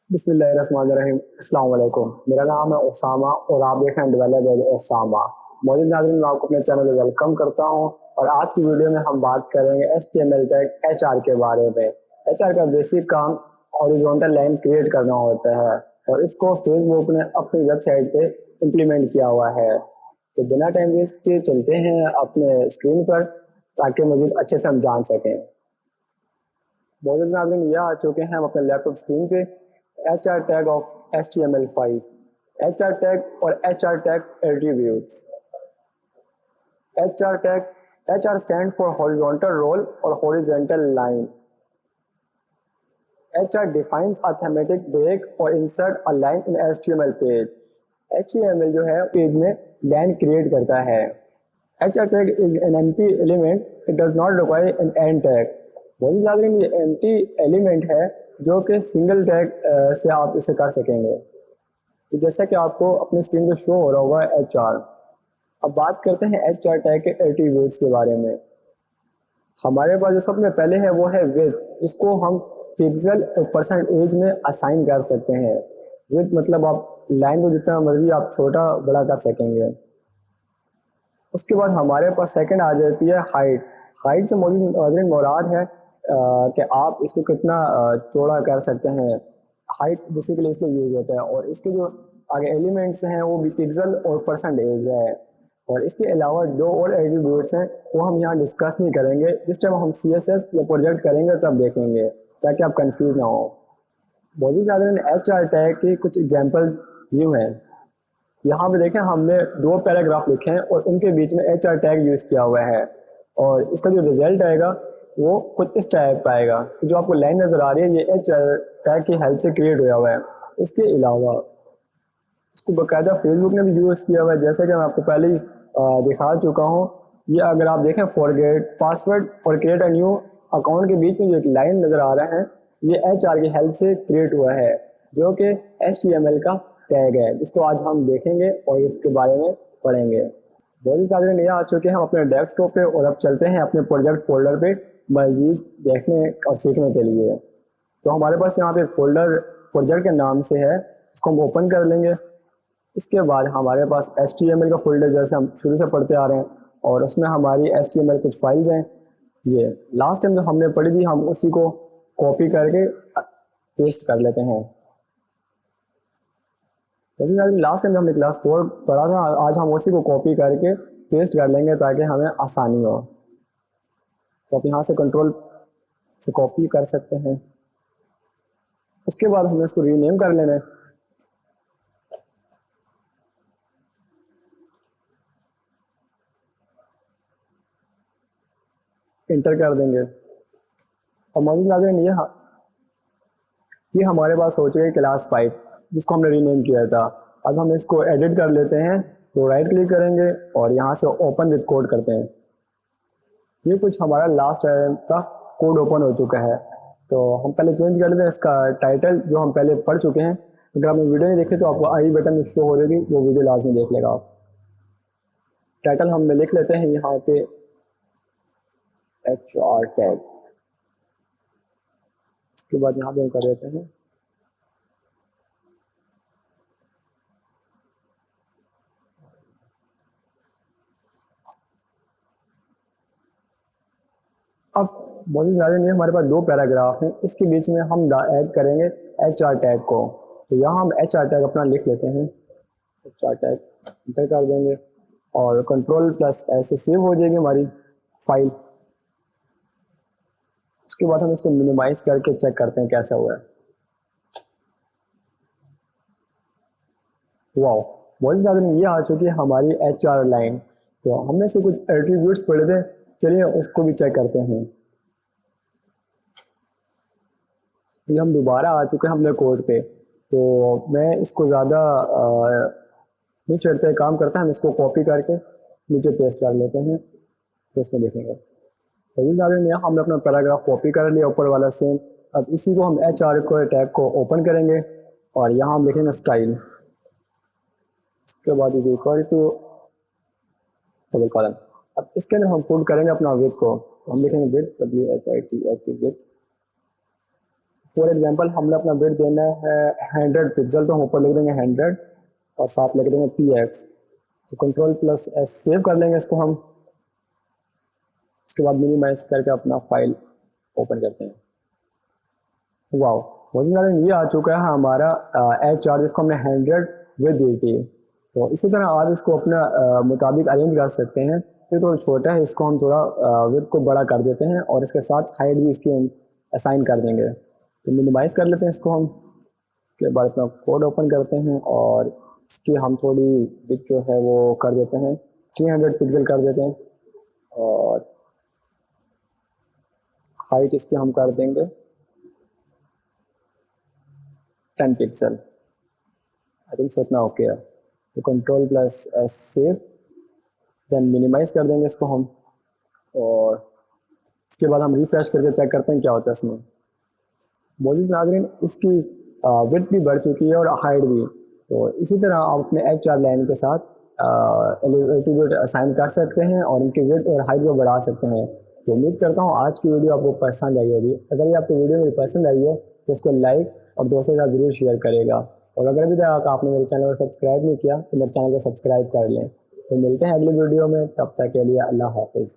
बिस्मिल्लाहिर्रहमानिर्रहीम। अस्सलाम वालेकुम। मेरा नाम है उसामा और आप देख रहे हैं डेवलप बाय उसामा। मौजूद नाज़रीन, मैं आपको अपने चैनल में वेलकम करता हूं और आज की वीडियो में हम बात करेंगे HTML टैग HR के बारे में। HR का बेसिक काम हॉरिजॉन्टल लाइन क्रिएट करना होता है और इसको फेसबुक ने अपनी वेबसाइट पे इम्प्लीमेंट किया हुआ है। तो बिना टाइम वेस्ट के चलते हैं अपने स्क्रीन पर ताकि मज़ीद अच्छे से हम जान सकें। मौजूद नाज़रीन, यह आ चुके हैं हम अपने लैपटॉप स्क्रीन पे। HR tag of HTML5, HR tag और HR tag attributes. HR tag, HR stand for horizontal rule और horizontal line. HR defines a thematic break or insert a line in HTML page। HTML जो है page में line create करता है। HR tag is an empty element, it does not require an end tag। बहुत ज़्यादा ये empty element है जो कि सिंगल टैग से आप इसे कर सकेंगे। तो जैसा कि आपको अपनी स्क्रीन पर शो हो रहा होगा HR। अब बात करते हैं HR टैग के एट्रीब्यूट्स के बारे में। हमारे पास जो सबसे पहले है वो है विड्थ, जिसको हम पिक्सल और परसेंटेज में असाइन कर सकते हैं। विड्थ मतलब आप लाइन को जितना मर्जी आप छोटा बड़ा कर सकेंगे। उसके बाद हमारे पास सेकंड आ जाती है हाइट। हाइट से मुराद है कि आप इसको कितना चौड़ा कर सकते हैं। हाइट बेसिकली इसलिए यूज होता है और इसके जो आगे एलिमेंट्स हैं वो भी पिक्सल और परसेंटेज है। और इसके अलावा दो और एट्रीब्यूट्स हैं वो हम यहाँ डिस्कस नहीं करेंगे, जिस टाइम हम CSS या प्रोजेक्ट करेंगे तब देखेंगे ताकि आप कंफ्यूज ना हो। बहुत ज़्यादा HR टैग की कुछ एग्जांपल्स यूँ हैं। यहाँ पे देखें हमने दो पैराग्राफ लिखे हैं और उनके बीच में HR टैग यूज़ किया हुआ है और इसका जो रिजल्ट आएगा वो कुछ इस टाइप का आएगा। जो आपको लाइन नज़र आ रही है ये HR टैग की हेल्प से क्रिएट हुआ हुआ है। इसके अलावा इसको बाकायदा फेसबुक ने भी यूज़ किया हुआ है, जैसे कि मैं आपको पहले ही दिखा चुका हूँ। ये अगर आप देखें फॉरगेट पासवर्ड और क्रिएट अ न्यू अकाउंट के बीच में जो एक लाइन नज़र आ रहा है ये HR की हेल्प से क्रिएट हुआ है, जो कि HTML का टैग है, जिसको आज हम देखेंगे और इसके बारे में पढ़ेंगे। बहुत सारे नया आ चुके हैं हम अपने डेस्कटॉप पे और अब चलते हैं अपने प्रोजेक्ट फोल्डर पे मज़ीद देखने और सीखने के लिए। तो हमारे पास यहाँ पे फोल्डर प्रोजेक्ट के नाम से है, इसको हम ओपन कर लेंगे। इसके बाद हमारे पास HTML का फोल्डर जैसे हम शुरू से पढ़ते आ रहे हैं और उसमें हमारी HTML कुछ फाइल्स हैं। ये लास्ट टाइम जो हमने पढ़ी थी हम उसी को कॉपी करके पेस्ट कर लेते हैं। जैसे लास्ट टाइम हमने क्लास 4 पढ़ा था, आज हम उसी को कॉपी करके पेस्ट कर लेंगे ताकि हमें आसानी हो। तो आप यहाँ से कंट्रोल से कॉपी कर सकते हैं। उसके बाद हमें इसको रीनेम कर लेना है। इंटर कर देंगे और मौजूद नाज़रीन ये हमारे पास हो चुके क्लास 5 जिसको हमने रीनेम किया था। अब हम इसको एडिट कर लेते हैं, तो राइट क्लिक करेंगे और यहाँ से ओपन विद कोड करते हैं। ये कुछ हमारा लास्ट टाइम का कोड ओपन हो चुका है, तो हम पहले चेंज कर लेते हैं इसका टाइटल जो हम पहले पढ़ चुके हैं। अगर आपने वीडियो नहीं देखी तो आपको आई बटन में शो हो रही, वो वीडियो लाजमी देख लेगा आप। टाइटल हम लिख लेते हैं यहाँ पे HR टैग। इसके बाद यहाँ पे हम कर देते हैं अब मौजूद नाज़रीन ये हमारे पास दो पैराग्राफ हैं, इसके बीच में हम ऐड करेंगे HR टैग को। तो यहाँ हम HR टैग अपना लिख लेते हैं। HR टैग इंटर कर देंगे और Ctrl+S से सेव हो जाएगी हमारी फाइल। उसके बाद हम इसको मिनिमाइज करके चेक करते हैं कैसा हुआ है। वाओ, बहुत ज़्यादा ये आ चुकी है हमारी HR लाइन। तो हमने से कुछ एट्रीब्यूट्स पढ़े थे, चलिए उसको भी चेक करते हैं। ये हम दोबारा आ चुके हैं अपने कोड पे, तो मैं इसको ज़्यादा नहीं चढ़ते काम करता है, हम इसको कॉपी करके नीचे पेस्ट कर लेते हैं, तो इसमें देखेंगे। तो ज़्यादा नहीं, हमने अपना पैराग्राफ कॉपी कर लिया ऊपर वाला सेम। अब इसी को हम HR को टैग को ओपन करेंगे और यहाँ हम लिखेंगे स्टाइल। इसके बाद is equal to double colon. अब इसके अंदर हम पुट करेंगे अपना विड्थ को, हम लिखेंगे width WHITH width for example हमने अपना विड्थ देना है 100 पिक्सल, तो हम ऊपर लिख देंगे 100 और साथ लिख देंगे px। तो कंट्रोल प्लस एस सेव कर लेंगे इसको हम। उसके बाद मिनिमाइज करके अपना फाइल ओपन करते हैं। वाओ, ये आ चुका है हमारा एच चार्ज, जिसको हमने 100 विद दी थी। तो इसी तरह आप इसको अपना मुताबिक अरेंज कर सकते हैं। ये थोड़ा छोटा है, इसको हम थोड़ा विड्थ को बड़ा कर देते हैं और इसके साथ हाइट भी इसकी हम असाइन कर देंगे। तो मिनिमाइज कर लेते हैं इसको हम। उसके बाद अपना कोड ओपन करते हैं और इसकी हम थोड़ी विड्थ जो है वो कर देते हैं 300 पिक्सल कर देते हैं और हाइट इसकी हम कर देंगे 10 पिक्सल। आई थिंक सो इतना ओके है। तो control plus S save, then minimize कर देंगे इसको हम और इसके बाद हम रिफ्रेश करके चेक करते हैं क्या होता है इसमें। मोजिज़ नाज़रीन, इसकी विड्थ भी बढ़ चुकी है और हाइट भी। तो इसी तरह आप अपने एच.आर लाइन के साथ एलिवेटिव असाइन कर सकते हैं और इनकी विड्थ और हाइट को बढ़ा सकते हैं। तो उम्मीद करता हूँ आज की वीडियो आपको पसंद आई होगी। अगर ये आपको वीडियो मेरी पसंद आई है तो इसको लाइक और दोस्तों के साथ ज़रूर शेयर करेगा। और अगर अभी तक आपने मेरे चैनल को सब्सक्राइब नहीं किया तो मेरे चैनल को सब्सक्राइब कर लें। तो मिलते हैं अगली वीडियो में, तब तक के लिए अल्लाह हाफिज़।